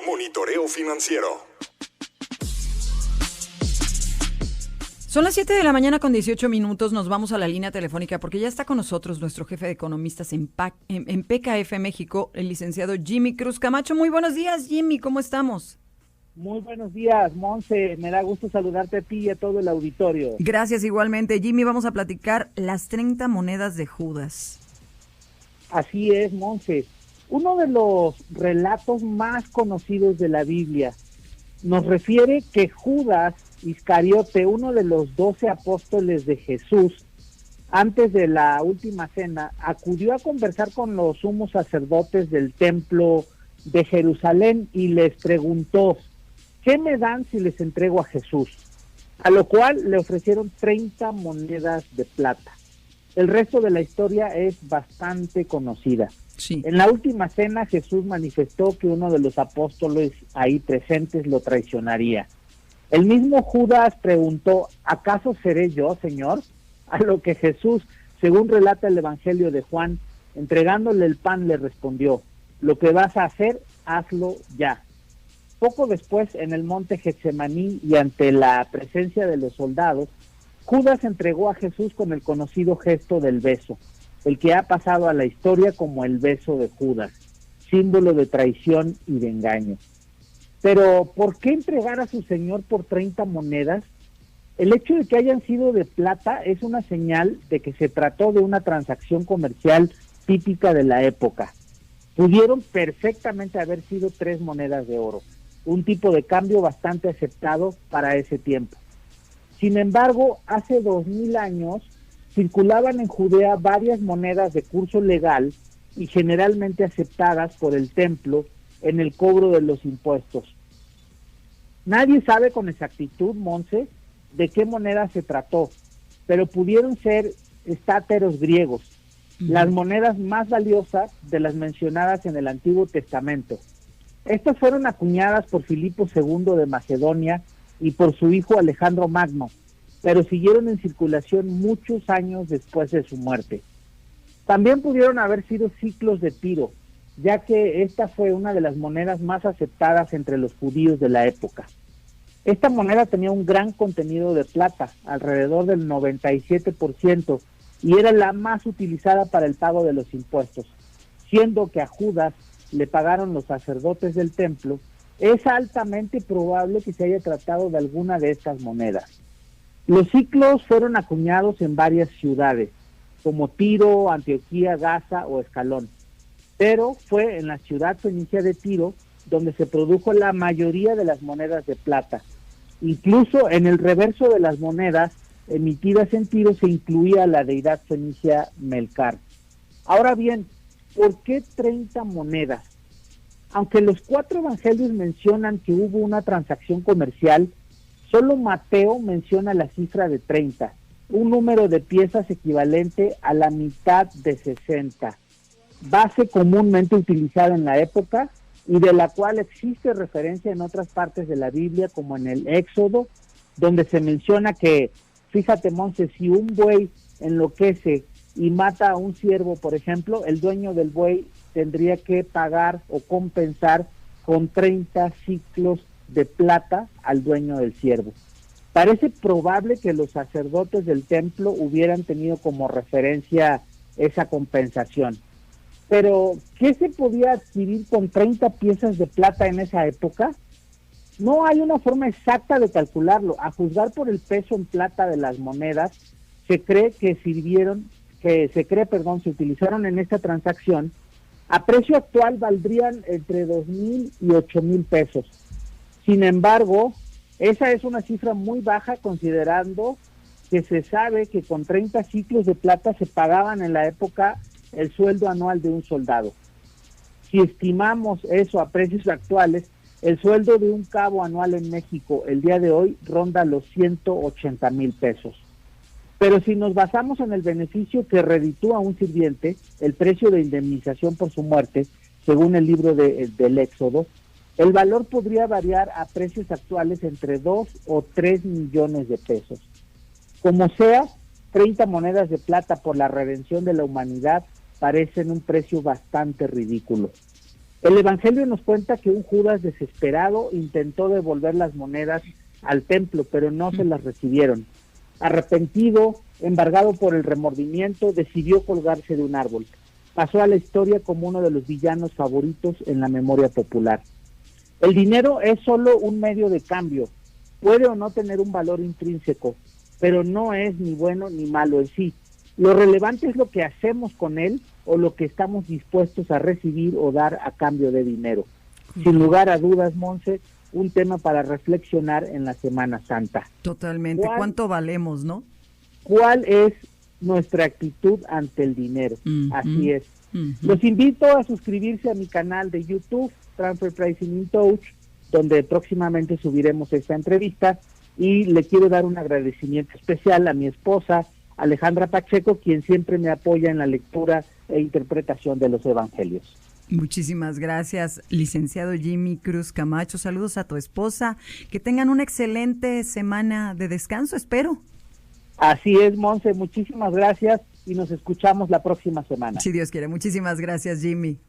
Monitoreo Financiero. Son las 7 de la mañana con 18 minutos. Nos vamos a la línea telefónica porque ya está con nosotros nuestro jefe de economistas en PKF México, el licenciado Jimmy Cruz Camacho. Muy buenos días, Jimmy, ¿cómo estamos? Muy buenos días, Monse. Me da gusto saludarte a ti y a todo el auditorio. Gracias, igualmente. Jimmy, vamos a platicar las 30 monedas de Judas. Así es, Monse. Uno de los relatos más conocidos de la Biblia nos refiere que Judas Iscariote, uno de los 12 apóstoles de Jesús, antes de la última cena, acudió a conversar con los sumos sacerdotes del templo de Jerusalén y les preguntó: ¿qué me dan si les entrego a Jesús? A lo cual le ofrecieron 30 monedas de plata. El resto de la historia es bastante conocida. Sí. En la última cena, Jesús manifestó que uno de los apóstoles ahí presentes lo traicionaría. El mismo Judas preguntó: ¿acaso seré yo, Señor? A lo que Jesús, según relata el Evangelio de Juan, entregándole el pan, le respondió: lo que vas a hacer, hazlo ya. Poco después, en el monte Getsemaní y ante la presencia de los soldados, Judas entregó a Jesús con el conocido gesto del beso, el que ha pasado a la historia como el beso de Judas, símbolo de traición y de engaño. Pero, ¿por qué entregar a su Señor por 30 monedas? El hecho de que hayan sido de plata es una señal de que se trató de una transacción comercial típica de la época. Pudieron perfectamente haber sido 3 monedas de oro, un tipo de cambio bastante aceptado para ese tiempo. Sin embargo, hace 2000 años circulaban en Judea varias monedas de curso legal y generalmente aceptadas por el templo en el cobro de los impuestos. Nadie sabe con exactitud, Monse, de qué moneda se trató, pero pudieron ser estáteros griegos, las monedas más valiosas de las mencionadas en el Antiguo Testamento. Estas fueron acuñadas por Filipo II de Macedonia y por su hijo Alejandro Magno, pero siguieron en circulación muchos años después de su muerte. También pudieron haber sido siclos de Tiro, ya que esta fue una de las monedas más aceptadas entre los judíos de la época. Esta moneda tenía un gran contenido de plata, alrededor del 97%, y era la más utilizada para el pago de los impuestos. Siendo que a Judas le pagaron los sacerdotes del templo, es altamente probable que se haya tratado de alguna de estas monedas. Los siclos fueron acuñados en varias ciudades, como Tiro, Antioquía, Gaza o Escalón. Pero fue en la ciudad fenicia de Tiro donde se produjo la mayoría de las monedas de plata. Incluso en el reverso de las monedas emitidas en Tiro se incluía la deidad fenicia Melcar. Ahora bien, ¿por qué 30 monedas? Aunque los 4 evangelios mencionan que hubo una transacción comercial, solo Mateo menciona la cifra de 30, un número de piezas equivalente a la mitad de 60. Base comúnmente utilizada en la época y de la cual existe referencia en otras partes de la Biblia, como en el Éxodo, donde se menciona que, fíjate, Monse, si un buey enloquece y mata a un ciervo, por ejemplo, el dueño del buey tendría que pagar o compensar con 30 ciclos de plata al dueño del ciervo. Parece probable que los sacerdotes del templo hubieran tenido como referencia esa compensación. Pero, ¿qué se podía adquirir con 30 piezas de plata en esa época? No hay una forma exacta de calcularlo. A juzgar por el peso en plata de las monedas, se utilizaron en esta transacción. A precio actual valdrían entre 2,000 y 8,000 pesos. Sin embargo, esa es una cifra muy baja, considerando que se sabe que con 30 ciclos de plata se pagaban en la época el sueldo anual de un soldado. Si estimamos eso a precios actuales, el sueldo de un cabo anual en México el día de hoy ronda los 180,000 pesos. Pero si nos basamos en el beneficio que reditúa a un sirviente, el precio de indemnización por su muerte, según el libro del Éxodo, el valor podría variar a precios actuales entre 2 o 3 millones de pesos. Como sea, 30 monedas de plata por la redención de la humanidad parecen un precio bastante ridículo. El Evangelio nos cuenta que un Judas desesperado intentó devolver las monedas al templo, pero no se las recibieron. Arrepentido, embargado por el remordimiento, decidió colgarse de un árbol. Pasó a la historia como uno de los villanos favoritos en la memoria popular. El dinero es solo un medio de cambio. Puede o no tener un valor intrínseco, pero no es ni bueno ni malo en sí. Lo relevante es lo que hacemos con él o lo que estamos dispuestos a recibir o dar a cambio de dinero. Sin lugar a dudas, Monse, un tema para reflexionar en la Semana Santa. Totalmente. ¿Cuánto valemos, no? ¿Cuál es nuestra actitud ante el dinero? Así es. Los invito a suscribirse a mi canal de YouTube, Transfer Pricing in Touch, donde próximamente subiremos esta entrevista, y le quiero dar un agradecimiento especial a mi esposa, Alejandra Pacheco, quien siempre me apoya en la lectura e interpretación de los evangelios. Muchísimas gracias, licenciado Jimmy Cruz Camacho. Saludos a tu esposa. Que tengan una excelente semana de descanso, espero. Así es, Monse. Muchísimas gracias y nos escuchamos la próxima semana. Si Dios quiere. Muchísimas gracias, Jimmy.